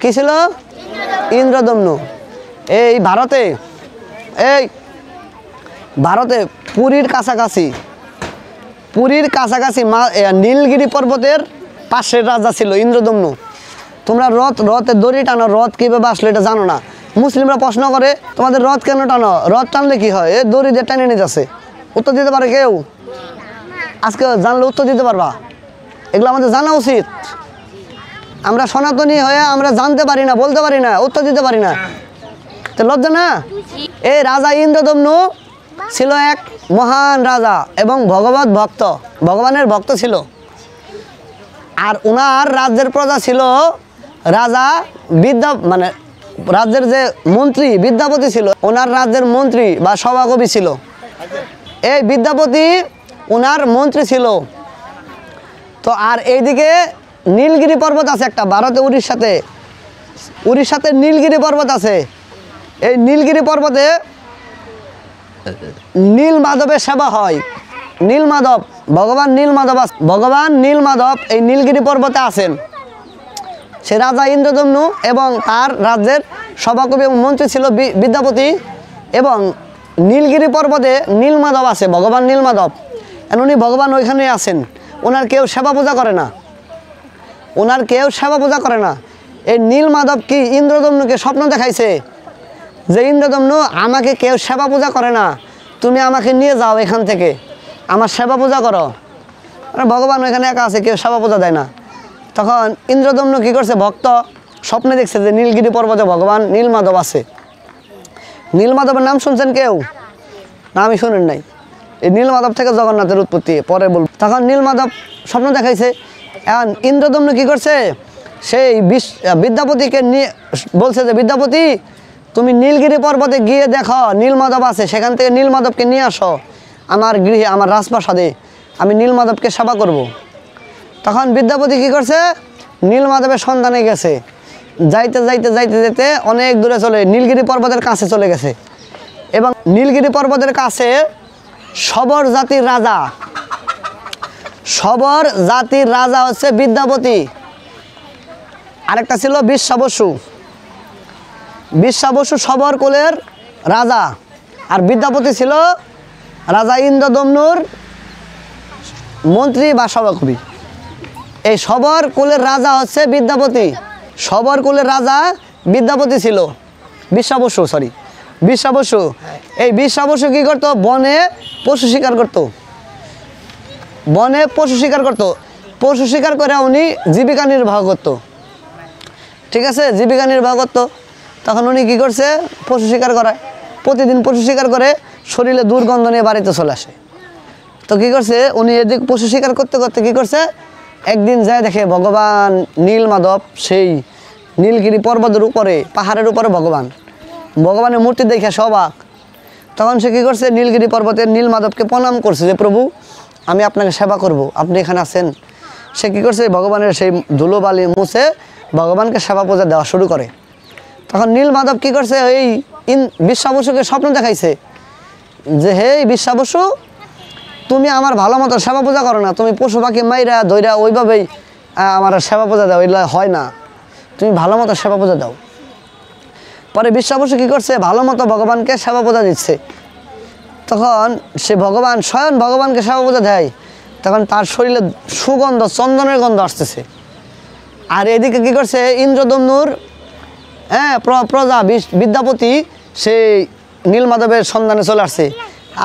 কি ছিল? ইন্দ্রদম্নু। এই ভারতে পুরীর কাছাকাছি নীলগিরি পর্বতের পাশের রাজা ছিল ইন্দ্রদম্নু। তোমরা রথে দড়ি টানো, রথ কীভাবে আসলো এটা জানো না। মুসলিমরা প্রশ্ন করে তোমাদের রথ কেন টানো? রথ টানলে কি হয়? এ দড়ি দিয়ে টানে নিয়ে যাচ্ছে। উত্তর দিতে পারে কেউ? আজকে জানলে উত্তর দিতে পারবা? এগুলো আমাদের জানা উচিত। আমরা সনাতনী হয়ে আমরা জানতে পারি না, বলতে পারি না, উত্তর দিতে পারি না, তো লজ্জা না? এই রাজা ইন্দ্রদম্নু ছিল এক মহান রাজা এবং ভগবানের ভক্ত ছিল। আর ওনার রাজ্যের প্রজা ছিল রাজা রাজ্যের যে মন্ত্রী বিদ্যাপতি ছিল, ওনার রাজ্যের মন্ত্রী বা সভাকবি ছিল। এই বিদ্যাপতি ওনার মন্ত্রী ছিল। তো আর এইদিকে নীলগিরি পর্বত আছে একটা, ভারতে উড়িষ্যাতে নীলগিরি পর্বত আছে। এই নীলগিরি পর্বতে নীলমাধবের সেবা হয়। ভগবান নীলমাধব এই নীলগিরি পর্বতে আছেন। সে রাজা ইন্দ্রদম্নু এবং তার রাজ্যের সভাকবি এবং মন্ত্রী ছিল বিদ্যাপতি। এবং নীলগিরি পর্বতে নীলমাধব আছে, ভগবান নীলমাধব। উনি ভগবান ওইখানে আছেন। ওনার কেউ সেবা পূজা করে না। এই নীলমাধব কি ইন্দ্রদম্নুকে স্বপ্ন দেখাইছে যে ইন্দ্রদম্নু, আমাকে কেউ সেবা পূজা করে না, তুমি আমাকে নিয়ে যাও এখান থেকে, আমার সেবা পূজা করো। ভগবান ওইখানে একা আছে, কেউ সেবা পূজা দেয় না। তখন ইন্দ্রদম্নু কি করছে? ভক্ত স্বপ্নে দেখছে যে নীলগিরি পর্বতে ভগবান নীলমাধব আছে। নীলমাধবের নাম শুনছেন কেউ? না, আমি শুনেন নাই। এই নীলমাধব থেকে জগন্নাথের উৎপত্তি, পরে বলব। তখন নীলমাধব স্বপ্ন দেখাইছে। এখন ইন্দ্রদম্নু কি করছে? সেই বিদ্যাপতিকে নিয়ে বলছে যে বিদ্যাপতি, তুমি নীলগিরি পর্বতে গিয়ে দেখো নীলমাধব আছে, সেখান থেকে নীলমাধবকে নিয়ে আসো আমার গৃহে, আমার রাজপ্রাসাদে, আমি নীলমাধবকে সেবা করব। তখন বিদ্যাপতি কি করছে? নীলমাধবের সন্ধানে গেছে। যাইতে অনেক দূরে নীলগিরি পর্বতের কাছে চলে গেছে। এবং নীলগিরি পর্বতের কাছে শবর জাতির রাজা হচ্ছে বিদ্যাপতি। আরেকটা ছিল বিশ্বাবসু শবর কুলের রাজা। আর বিদ্যাপতি ছিল রাজা ইন্দ্রদম্নুর মন্ত্রী বা সভাকবি। এই শবর কুলের রাজা হচ্ছে বিদ্যাপতি ছিল। বিশ্বাবসু এই বিশ্বাবসু কি করতো? বনে পশু শিকার করতো। পশু শিকার করে উনি জীবিকা নির্বাহ করতো। ঠিক আছে, জীবিকা নির্বাহ করতো। তখন উনি কি করছে? পশু শিকার করায়, প্রতিদিন পশু শিকার করে শরীরে দুর্গন্ধ নিয়ে বাড়িতে চলে আসে। তো কি করছে উনি? এদিক পশু শিকার করতে কি করছে? একদিন যায় দেখে ভগবান নীলমাধব সেই নীলগিরি পর্বতের উপরে, পাহাড়ের উপরে ভগবানের মূর্তি দেখে সবাক। তখন সে কি করছে? নীলগিরি পর্বতের নীলমাধবকে প্রণাম করছে যে প্রভু, আমি আপনাকে সেবা করব, আপনি এখানে আছেন। সে কি করছে? ভগবানের সেই ধুলোবালি মুছে ভগবানকে সেবা পূজা দেওয়া শুরু করে। তখন নীলমাধব কি করছে? এই বিশ্বাবসুকে স্বপ্ন দেখাইছে যে হে বিশ্বাবসু, তুমি আমার ভালো মতো সেবা পূজা করো না, তুমি পশু পাখি মাইরা ধৈরা ওইভাবেই আমার সেবা পূজা দাও, এগুলো হয় না, তুমি ভালো মতো সেবা পূজা দাও। পরে বিশ্বাবসু কি করছে? ভালো মতো ভগবানকে সেবা পূজা দিচ্ছে। তখন সে স্বয়ং ভগবানকে সেবা পূজা দেয়। তখন তার শরীরে সুগন্ধ, চন্দনের গন্ধ আসতেছে। আর এদিকে কি করছে? ইন্দ্রদম্নুর প্রজা বিদ্যাপতি সেই নীলমাধবের সন্ধানে চলে আসছে।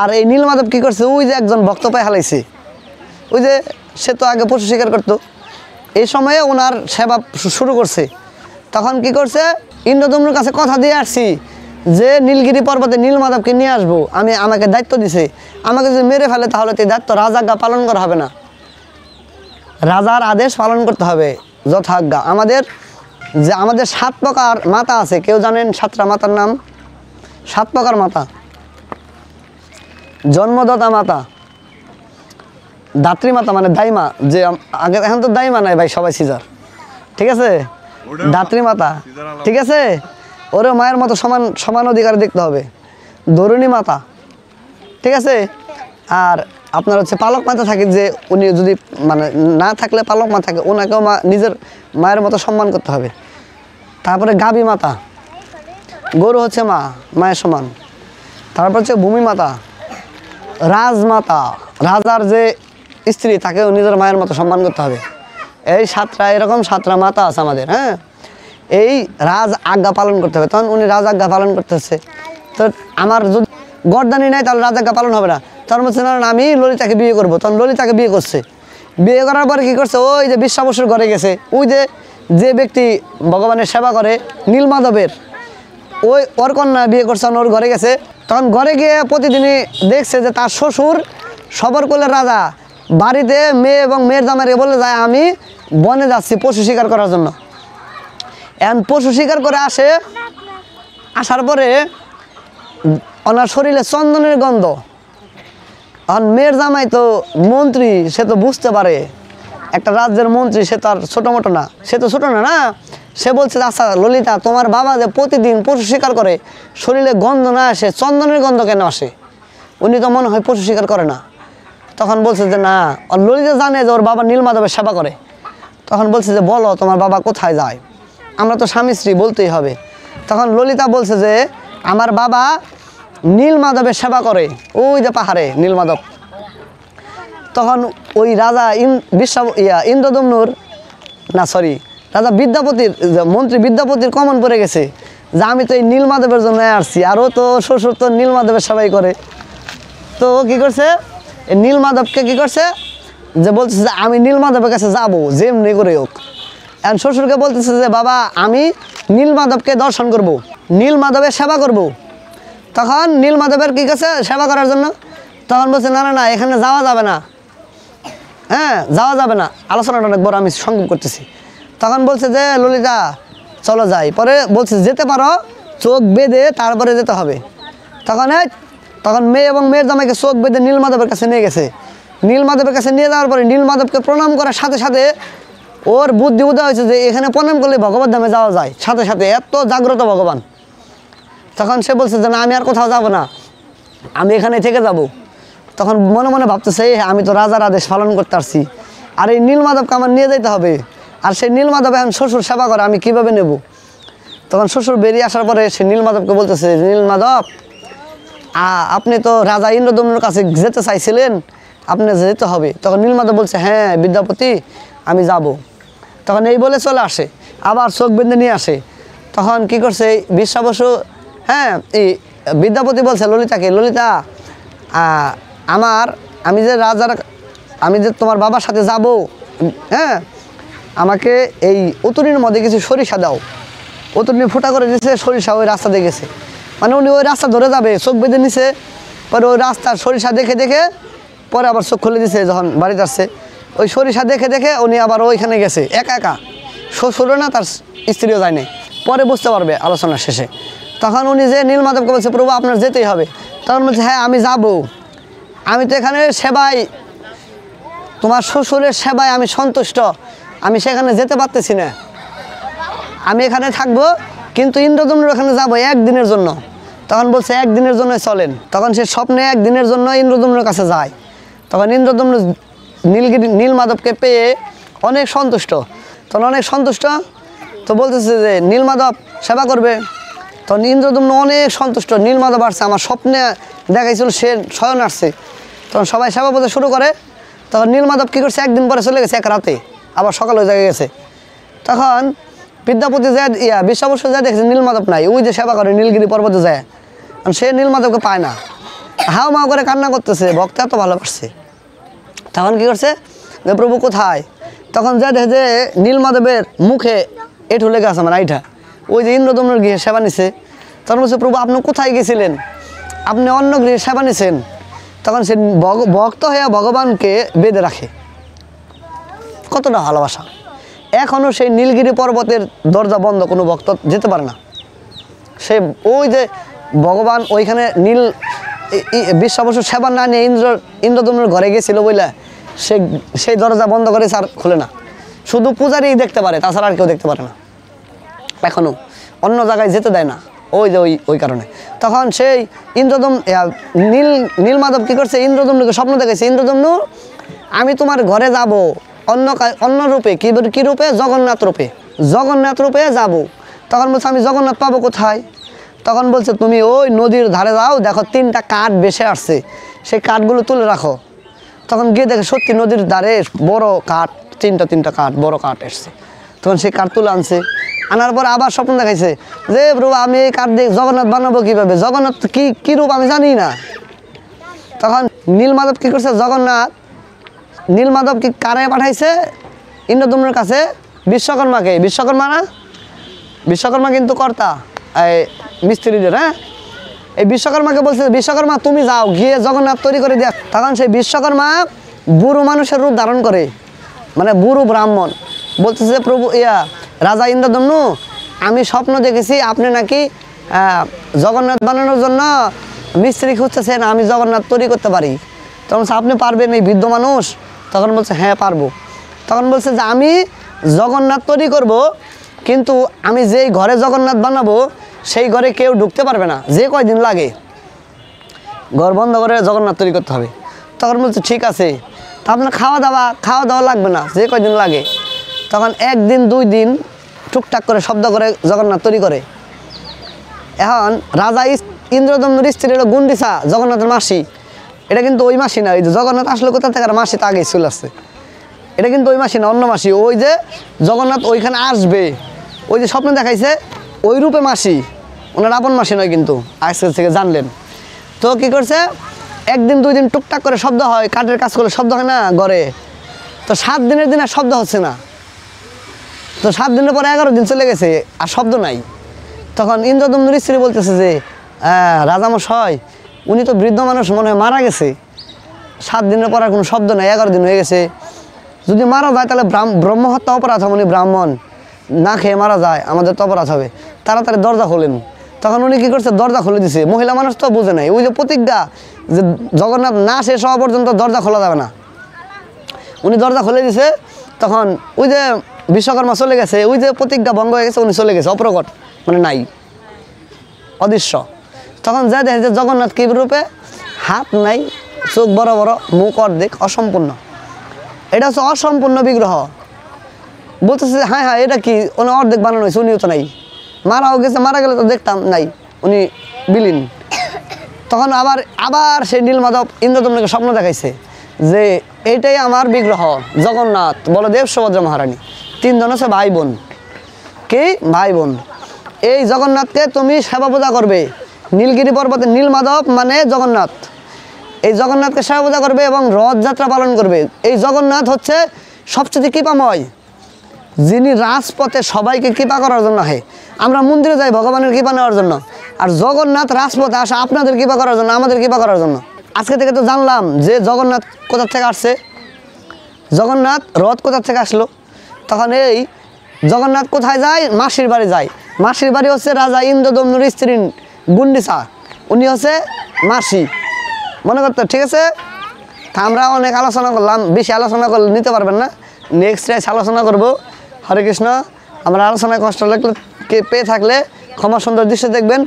আর এই নীলমাধব কি করছে? ওই যে একজন ভক্ত পায়ে হালাইছে, ওই যে সে তো আগে পশু শিকার করতো, এই সময়ে ওনার সেবা শুরু করছে। তখন কি করছে? ইন্দ্রদম্নুর কাছে কথা দিয়ে আসছি যে নীলগিরি পর্বতে নীলমাধবকে নিয়ে আসবো, আমাকে দায়িত্ব দিছে, আমাকে যদি মেরে ফেলে তাহলে এই দায়িত্ব রাজাজ্ঞা পালন করা হবে না, রাজার আদেশ পালন করতে হবে যথাজ্ঞা। আমাদের 7 প্রকার মাতা আছে, কেউ জানেন 7টা মাতার নাম? 7 প্রকার মাতা: জন্মদাতা মাতা, দাত্রী মাতা মানে দাইমা, যে আগে, এখন তো দাইমা নাই ভাই, সবাই সিজার, ঠিক আছে? দাত্রী মাতা, ঠিক আছে, ওরে মায়ের মতো সমান অধিকার দেখতে হবে। ধরুণী মাতা, ঠিক আছে। আর আপনার হচ্ছে পালক মাতা থাকে, যে উনি যদি না থাকলে পালক মা থাকে, ওনাকেও নিজের মায়ের মতো সম্মান করতে হবে। তারপরে গাভী মাতা, গরু হচ্ছে মা, মায়ের সমান। তারপর হচ্ছে ভূমি মাতা, রাজমাতা, রাজার যে স্ত্রী তাকেও নিজের মায়ের মতো সম্মান করতে হবে। এই এরকম 7টা মাতা আছে আমাদের। হ্যাঁ, এই রাজ আজ্ঞা পালন করতে হবে। তখন উনি রাজ আজ্ঞা পালন করতেছে। তো আমার যদি গর্দানি নেয় তাহলে রাজ আজ্ঞা পালন হবে না। তখন বলছে না আমি ললিতাকে বিয়ে করবো। তখন ললিতাকে বিয়ে করছে। বিয়ে করার পরে কী করছে, ওই যে বিশ্বাবসুর ঘরে গেছে। ওই যে ব্যক্তি ভগবানের সেবা করে নীলমাধবের, ওর কন্যা বিয়ে করছে, ওর ঘরে গেছে। তখন ঘরে গিয়ে প্রতিদিনই দেখছে যে তার শ্বশুর সবরকুলের রাজা বাড়িতে মেয়ে এবং মেয়ের জামাইকে বলে যায় আমি বনে যাচ্ছি পশু শিকার করার জন্য। এখন পশু শিকার করে আসার পরে ওনার শরীরে চন্দনের গন্ধ। এখন মেয়ের জামাই তো মন্ত্রী, সে তো বুঝতে পারে, একটা রাজ্যের মন্ত্রী, সে তো আর ছোটো মোটো না, সে তো ছোটো না। সে বলছে আচ্ছা ললিতা, তোমার বাবা যে প্রতিদিন পশু শিকার করে শরীরে গন্ধ না আসে, চন্দনের গন্ধ কেন আসে? উনি তো মনে হয় পশু শিকার করে না। তখন বলছে যে না, আর ললিতা জানে যে ওর বাবা নীলমাধবের সেবা করে। তখন বলছে যে বলো তোমার বাবা কোথায় যায়, আমরা তো স্বামী স্ত্রী, বলতেই হবে। তখন ললিতা বলছে যে আমার বাবা নীলমাধবের সেবা করে, ওই যে পাহাড়ে নীলমাধব। তখন ওই রাজা ইন্দ্রদম্নুর রাজা বিদ্যাপতির, মন্ত্রী বিদ্যাপতির কমন পড়ে গেছে যে আমি তো এই নীলমাধবের জন্য আসছি, আরও তো শ্বশুর তো নীলমাধবের সেবাই করে। তো কী করছে, এই নীলমাধবকে কী করছে যে বলতেছে যে আমি নীলমাধবের কাছে যাবো যেমনি করে হোক। এখন শ্বশুরকে বলতেছে যে বাবা আমি নীলমাধবকে দর্শন করব, নীলমাধবের সেবা করব। তখন নীলমাধবের কী করছে সেবা করার জন্য, তখন বলছে না না না এখানে যাওয়া যাবে না, হ্যাঁ যাওয়া যাবে না, আলোচনাটা অনেক বড়, আমি সংক্ষেপ করতেছি। তখন বলছে যে ললিতা চলো যাই। পরে বলছে যেতে পারো, চোখ বেঁধে তারপরে যেতে হবে। তখন মেয়ে এবং মেয়ের জামাইকে চোখ বেঁধে নীলমাধবের কাছে নিয়ে গেছে। নীলমাধবের কাছে নিয়ে যাওয়ার পরে নীলমাধবকে প্রণাম করার সাথে সাথে ওর বুদ্ধি উদয় হয়েছে যে এখানে প্রণাম করলে ভগবত ধামে যাওয়া যায়, সাথে সাথে এত জাগ্রত ভগবান। তখন সে বলছে যে না আমি আর কোথাও যাব না, আমি এখানে থেকে যাব। তখন মনে মনে ভাবতেছে আমি তো রাজার আদেশ পালন করতে পারছি, আর এই নীলমাধবকে আমার নিয়ে যেতে হবে, আর সেই নীলমাধব এখন শ্বশুর সেবা করে, আমি কিভাবে নেব? তখন শ্বশুর বেরিয়ে আসার পরে সে নীলমাধবকে বলতেছে নীলমাধব আপনি তো রাজা ইন্দ্রদম্নুর কাছে যেতে চাইছিলেন, আপনি যেতে হবে। তখন নীলমাধব বলছে হ্যাঁ বিদ্যাপতি আমি যাব। তখন এই বলে চলে আসে, আবার চোখ বেঁধে নিয়ে আসে। তখন কি করছে বিশ্বাবসু, হ্যাঁ এই বিদ্যাপতি বলছে ললিতাকে, ললিতা আমি যে তোমার বাবার সাথে যাব, হ্যাঁ আমাকে এই উতুনির মধ্যে কিছু সরিষা দাও। উতুনি ফুটা করে দিয়েছে, সরিষা ওই রাস্তা দিয়ে গেছে, মানে উনি ওই রাস্তা ধরে যাবে, চোখ বেঁধে নিছে। পরে ওই রাস্তার সরিষা দেখে দেখে পরে আবার চোখ খুলে দিছে। যখন বাড়িতে আসছে ওই সরিষা দেখে দেখে উনি আবার ওইখানে গেছে একা একা, শ্বশুরও না তার স্ত্রীও যায় নাই। পরে বুঝতে পারবে আলোচনার শেষে। তখন উনি যে নীলমাধবকে বলছে প্রভু আপনার যেতেই হবে। তখন বলছে হ্যাঁ আমি যাব, আমি তো এখানে সেবায়, তোমার শ্বশুরের সেবায় আমি সন্তুষ্ট, আমি সেখানে যেতে পারতেছি না, আমি এখানে থাকবো, কিন্তু ইন্দ্রদম্নুর ওখানে যাবো একদিনের জন্য। তখন বলছে একদিনের জন্য চলেন। তখন সে স্বপ্নে একদিনের জন্য ইন্দ্রদম্নুর কাছে যায়। তখন ইন্দ্রদম্নু নীলমাধবকে পেয়ে অনেক সন্তুষ্ট। তখন অনেক সন্তুষ্ট তো বলতেছে যে নীলমাধব সেবা করবে। তখন ইন্দ্রদম্নু অনেক সন্তুষ্ট, নীলমাধব আসছে, আমার স্বপ্নে দেখাইছিল সে স্বয়ং আসছে। তখন সবাই সেবা করতে শুরু করে। তখন নীলমাধব কী করছে, একদিন পরে চলে গেছে এক রাতে, আবার সকালে ওই জায়গায় গেছে। তখন বিদ্যাপতি যায় বিশ্বাবসু যায় দেখছে নীলমাধব নাই, ওই যে সেবা করে নীলগিরি পর্বতে যায়, কারণ সে নীলমাধবকে পায় না, হাও মাও করে কান্না করতেছে, ভক্ত এত ভালোবাসছে। তখন কী করছে যে প্রভু কোথায়? তখন যা দেখে যে নীলমাধবের মুখে এঠু লেগে আছে, মানে আইঠা, ওই যে ইন্দ্রদম্নুর গৃহে সেবা নিছে। তখন বলছে প্রভু আপনি কোথায় গেছিলেন, আপনি অন্য গৃহে সেবা নিছেন। তখন সে ভক্ত হয়ে ভগবানকে বেঁধে রাখে, কতটা ভালোবাসা। এখনও সেই নীলগিরি পর্বতের দরজা বন্ধ, কোনো ভক্ত যেতে পারে না। সে ওই যে ভগবান ওইখানে বিশ্বাবসু সেবা না নিয়ে ইন্দ্রদম্নুর ঘরে গেছিল বলে সেই দরজা বন্ধ করে আর খুলে না, শুধু পূজারই দেখতে পারে, তাছাড়া আর কেউ দেখতে পারে না। এখনও অন্য জায়গায় যেতে দেয় না, ওই যে ওই কারণে। তখন সেই নীলমাধব কী করছে, ইন্দ্রদম্নুকে স্বপ্ন দেখেছে, ইন্দ্রদম্নু আমি তোমার ঘরে যাব অন্য রূপে, কী রূপে? জগন্নাথ রূপে যাব। তখন বলছে আমি জগন্নাথ পাবো কোথায়? তখন বলছে তুমি ওই নদীর ধারে যাও, দেখো 3টা কাঠ ভেসে আসছে, সেই কাঠগুলো তুলে রাখো। তখন গিয়ে দেখে সত্যি নদীর ধারে বড় কাঠ, 3টা কাঠ, বড় কাঠ এসছে। তখন সেই কাঠ তুলে আনছে, আনার পর আবার স্বপ্ন দেখাইছে যে প্রভু আমি এই কাঠ দিয়ে জগন্নাথ বানাবো কীভাবে, জগন্নাথ কী রূপ আমি জানি না। তখন নীলমাধব কী করছে, নীলমাধব কি কারে পাঠাইছে? ইন্দ্রদম্নের কাছে বিশ্বকর্মাকে। বিশ্বকর্মা কিন্তু কর্তা এই মিস্ত্রিদের। হ্যাঁ, এই বিশ্বকর্মাকে বলছে বিশ্বকর্মা তুমি যাও গিয়ে জগন্নাথ তৈরি করে দেখ। তখন সেই বিশ্বকর্মা বুড়ো মানুষের রূপ ধারণ করে, মানে বুড়ো ব্রাহ্মণ, বলতেছে প্রভু রাজা ইন্দ্রদম্নু আমি স্বপ্ন দেখেছি আপনি নাকি জগন্নাথ বানানোর জন্য মিস্ত্রি খুঁজতেছেন, আমি জগন্নাথ তৈরি করতে পারি। তখন আপনি পারবেন এই বৃদ্ধ মানুষ? তখন বলছে হ্যাঁ পারবো। তখন বলছে যে আমি জগন্নাথ তৈরি করব, কিন্তু আমি যেই ঘরে জগন্নাথ বানাবো সেই ঘরে কেউ ঢুকতে পারবে না, যে কয়দিন লাগে ঘর বন্ধ করে জগন্নাথ তৈরি করতে হবে। তখন বলছে ঠিক আছে, তা আপনার খাওয়া দাওয়া লাগবে না, যে কয়দিন লাগে। তখন 1 দিন 2 দিন টুকটাক করে শব্দ করে জগন্নাথ তৈরি করে। এখন রাজা ইন্দ্রদম্নের স্ত্রী হলো গুন্ডিচা, জগন্নাথের মাসি। এটা কিন্তু ওই মাসি না, ওই যে জগন্নাথ আসলে কোথা থেকে, আর মাসি তো আগেই চলে আসছে। এটা কিন্তু ওই মাসি না, অন্য মাসি। ওই যে জগন্নাথ ওইখানে আসবে, ওই যে স্বপ্ন দেখাইছে ওই রূপে মাসি, ওনার আপন মাসি নয় কিন্তু, আজকে থেকে জানলেন। তো কি করছে, 1 দিন 2 দিন টুকটাক করে শব্দ হয়, কাঠের কাজ করলে শব্দ হয় না ঘরে। তো 7 দিনের দিন আর শব্দ হচ্ছে না। তো 7 দিনের পরে 11 দিন চলে গেছে, আর শব্দ নাই। তখন ইন্দ্রদম্নের স্ত্রী বলতেছে যে রাজামশাই উনি তো বৃদ্ধ মানুষ, মনে হয় মারা গেছে। 7 দিনের পর আর কোনো শব্দ নাই, 11 দিন হয়ে গেছে। যদি মারা যায় তাহলে ব্রহ্মহত্যা অপরাধ হবে, উনি ব্রাহ্মণ, না খেয়ে মারা যায়, আমাদের তো অপরাধ হবে। তাড়াতাড়ি দরজা খোলেন। তখন উনি কী করছে, দরজা খুলে দিছে। মহিলা মানুষ তো বুঝে নাই, ওই যে প্রতিজ্ঞা যে জগন্নাথ না শেষ হওয়া পর্যন্ত দরজা খোলা যাবে না, উনি দরজা খুলে দিছে। তখন ওই যে বিশ্বকর্মা চলে গেছে, ওই যে প্রতিজ্ঞা ভঙ্গ হয়ে গেছে, উনি চলে গেছে, অপ্রকট, মানে নাই, অদৃশ্য। তখন যা দেখে যে জগন্নাথ কী রূপে, হাত নাই, চোখ বড় বড়, মুখ অর্ধেক, অসম্পূর্ণ। এটা হচ্ছে অসম্পূর্ণ বিগ্রহ। বলতেছে হ্যাঁ এটা কি, উনি অর্ধেক বানানো হয়েছে, উনিও তো নাই, মারাও গেছে, মারা গেলে তো দেখতাম, নাই, উনি বিলীন। তখন আবার সেই নীলমাধব ইন্দ্রদম্নকে স্বপ্ন দেখাইছে যে এইটাই আমার বিগ্রহ জগন্নাথ, বলদেব, সুভদ্রা মহারানী, 3 জন হচ্ছে ভাই বোন। কি ভাই বোন? এই জগন্নাথকে তুমি সেবা পূজা করবে। নীলগিরি পর্বতে নীলমাধব মানে জগন্নাথ, এই জগন্নাথকে সেবা পূজা করবে এবং রথযাত্রা পালন করবে। এই জগন্নাথ হচ্ছে সবচেয়ে কৃপাময়, যিনি রাজপথে সবাইকে কৃপা করার জন্য হয়। আমরা মন্দিরে যাই ভগবানের কৃপা নেওয়ার জন্য, আর জগন্নাথ রাজপথে আসে আপনাদের কৃপা করার জন্য, আমাদের কৃপা করার জন্য। আজকে থেকে তো জানলাম যে জগন্নাথ কোথা থেকে আসছে, জগন্নাথ রথ কোথা থেকে আসলো। তখন এই জগন্নাথ কোথায় যায়, মাসির বাড়ি যায়। মাসির বাড়ি হচ্ছে রাজা ইন্দ্রদম্নের স্ত্রী গুন্ডিচা, উনি হচ্ছে মাসি, মনে করতে। ঠিক আছে, আমরা অনেক আলোচনা করলাম, বেশি আলোচনা করলে নিতে পারবেন না, নেক্সট ডে আলোচনা করব। হরে কৃষ্ণ। আমরা আলোচনায় কষ্ট লাগলে পেয়ে থাকলে ক্ষমা সুন্দর দৃশ্য দেখবেন।